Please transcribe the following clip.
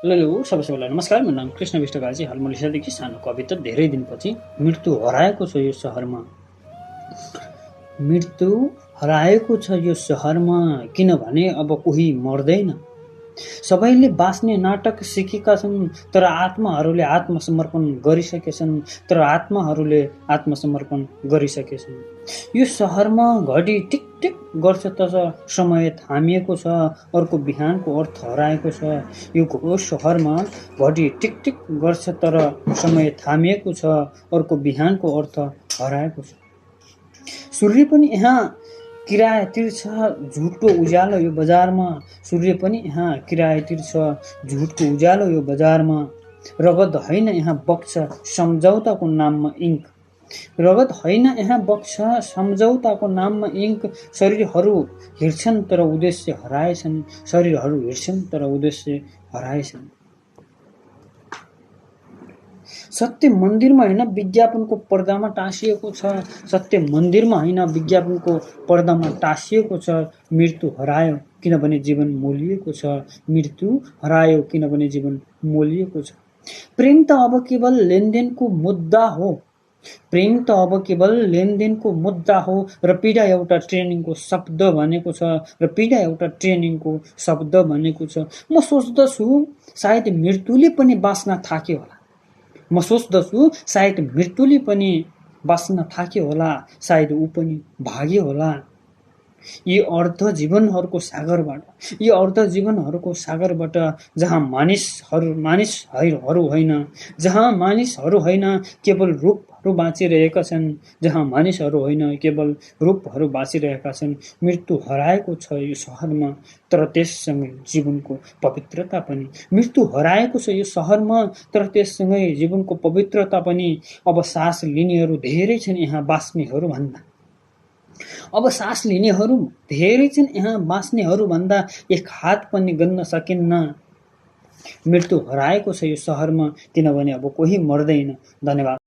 Hello सबैलाई नमस्कार। मेरो नाम कृष्ण विष्टगाजी। हाल मलेसियादेखि सानो कविता। धेरै दिनपछि मृत्यु हराएको छ यो सहरमा, मृत्यु हराएको छ यो सहरमा, किनभने अब कोही मर्दैन। सबैले बाँच्ने नाटक सिकेका छन्, तर आत्माहरूले आत्मसमर्पण गरिसकेछन्, यो सहरमा घडी टिक टिक गर्छ त समय थामिएको छ, अर्को बिहानको अर्थ हराएको छ। यो सहरमा घडी टिक टिक गर्छ तर समय थामिएको छ, अर्को बिहानको अर्थ हराएको छ। सूर्य पनि यहाँ किराया तिर्छ झुटको उज्यालो यो बजारमा, सूर्य पनि यहाँ किराया तिर्छ झुटको उज्यालो यो बजारमा। रगत होइन यहाँ बग्छ सम्झौताको नाममा इङ्क, रगत होइन यहाँ बग्छ सम्झौताको नाममा इङ्क। शरीरहरू हिँड्छन् तर उद्देश्य हराएछन्, शरीरहरू हिँड्छन् तर उद्देश्य हराएछन्। सत्य मन्दिरमा होइन विज्ञापनको पर्दामा टाँसिएको छ, सत्य मन्दिरमा होइन विज्ञापनको पर्दामा टाँसिएको छ। मृत्यु हरायो किनभने जीवन मोलिएको छ, मृत्यु हरायो किनभने जीवन मोलिएको छ। प्रेम त अब केवल लेनदेनको मुद्दा हो, प्रेम त अब केवल लेनदेनको मुद्दा हो, र पीडा एउटा ट्रेनिङको शब्द भनेको छ, र पीडा एउटा ट्रेनिङको शब्द भनेको छ। म सोच्दछु सायद मृत्युले पनि बाँच्न थाक्यो होला, म सोच्दछु सायद मृत्युले पनि बाँच्न थाक्यो होला, सायद ऊ पनि भाग्यो होला। यी अर्ध जीवनहरूको सागरबाट जहाँ मानिसहरू होइन केवल रूपहरू बाँचिरहेका छन्, जहाँ मानिसहरू होइन केवल रूपहरू बाँचिरहेका छन्। मृत्यु हराएको छ यो सहरमा, तर त्यससँगै जीवनको पवित्रता पनि। मृत्यु हराएको छ यो सहरमा, तर त्यससँगै जीवनको पवित्रता पनि। अब सास लिनेहरू धेरै छन् यहाँ बाँच्नेहरू भन्दा, अब सास लिनेहरू धेरै छन् यहाँ बाँच्नेहरू भन्दा, एक हात पनि गन्न सकिन्न। मृत्यु हराएको छ यो सहरमा, किनभने अब कोही मर्दैन। धन्यवाद।